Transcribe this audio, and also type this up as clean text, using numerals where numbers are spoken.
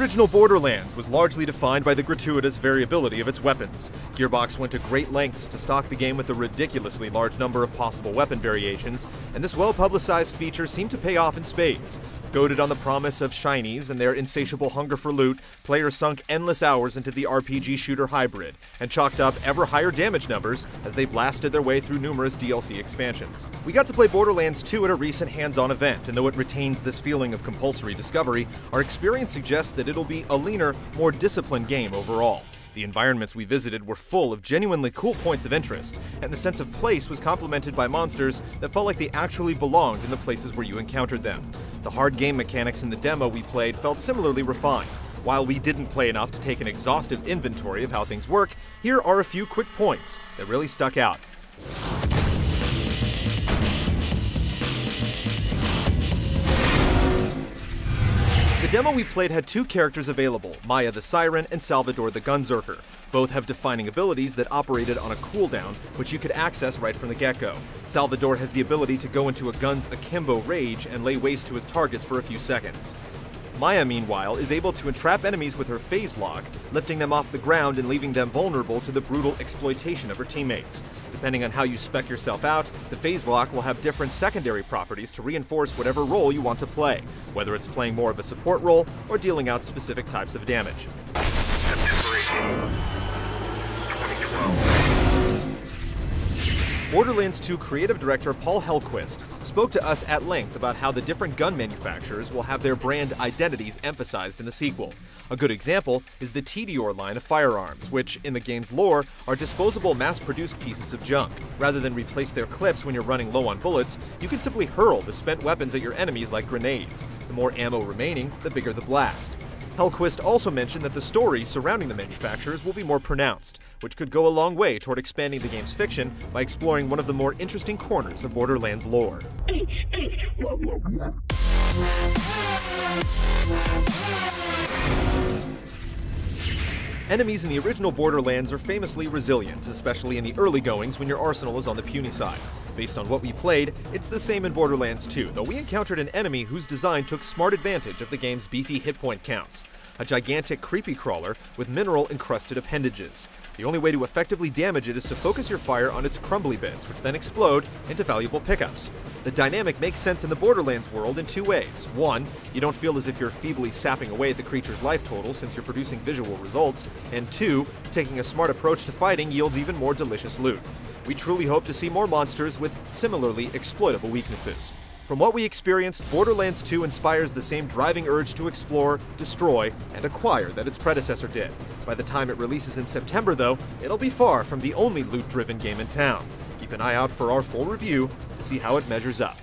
original Borderlands was largely defined by the gratuitous variability of its weapons. Gearbox went to great lengths to stock the game with a ridiculously large number of possible weapon variations, and this well-publicized feature seemed to pay off in spades. Goated on the promise of shinies and their insatiable hunger for loot, players sunk endless hours into the RPG shooter hybrid, and chalked up ever higher damage numbers as they blasted their way through numerous DLC expansions. We got to play Borderlands 2 at a recent hands-on event, and though it retains this feeling of compulsory discovery, our experience suggests that it'll be a leaner, more disciplined game overall. The environments we visited were full of genuinely cool points of interest, and the sense of place was complemented by monsters that felt like they actually belonged in the places where you encountered them. The hard game mechanics in the demo we played felt similarly refined. While we didn't play enough to take an exhaustive inventory of how things work, here are a few quick points that really stuck out. The demo we played had two characters available, Maya the Siren and Salvador the Gunzerker. Both have defining abilities that operated on a cooldown, which you could access right from the get-go. Salvador has the ability to go into a gun's akimbo rage and lay waste to his targets for a few seconds. Maya, meanwhile, is able to entrap enemies with her phase lock, lifting them off the ground and leaving them vulnerable to the brutal exploitation of her teammates. Depending on how you spec yourself out, the phase lock will have different secondary properties to reinforce whatever role you want to play, whether it's playing more of a support role or dealing out specific types of damage. Borderlands 2 creative director Paul Hellquist spoke to us at length about how the different gun manufacturers will have their brand identities emphasized in the sequel. A good example is the Tediore line of firearms, which, in the game's lore, are disposable mass-produced pieces of junk. Rather than replace their clips when you're running low on bullets, you can simply hurl the spent weapons at your enemies like grenades. The more ammo remaining, the bigger the blast. Hellquist also mentioned that the stories surrounding the manufacturers will be more pronounced, which could go a long way toward expanding the game's fiction by exploring one of the more interesting corners of Borderlands lore. Enemies in the original Borderlands are famously resilient, especially in the early goings when your arsenal is on the puny side. Based on what we played, it's the same in Borderlands 2, though we encountered an enemy whose design took smart advantage of the game's beefy hit point counts. A gigantic creepy crawler with mineral-encrusted appendages. The only way to effectively damage it is to focus your fire on its crumbly bits, which then explode into valuable pickups. The dynamic makes sense in the Borderlands world in two ways. One, you don't feel as if you're feebly sapping away at the creature's life total since you're producing visual results, and two, taking a smart approach to fighting yields even more delicious loot. We truly hope to see more monsters with similarly exploitable weaknesses. From what we experienced, Borderlands 2 inspires the same driving urge to explore, destroy, and acquire that its predecessor did. By the time it releases in September, though, it'll be far from the only loot-driven game in town. Keep an eye out for our full review to see how it measures up.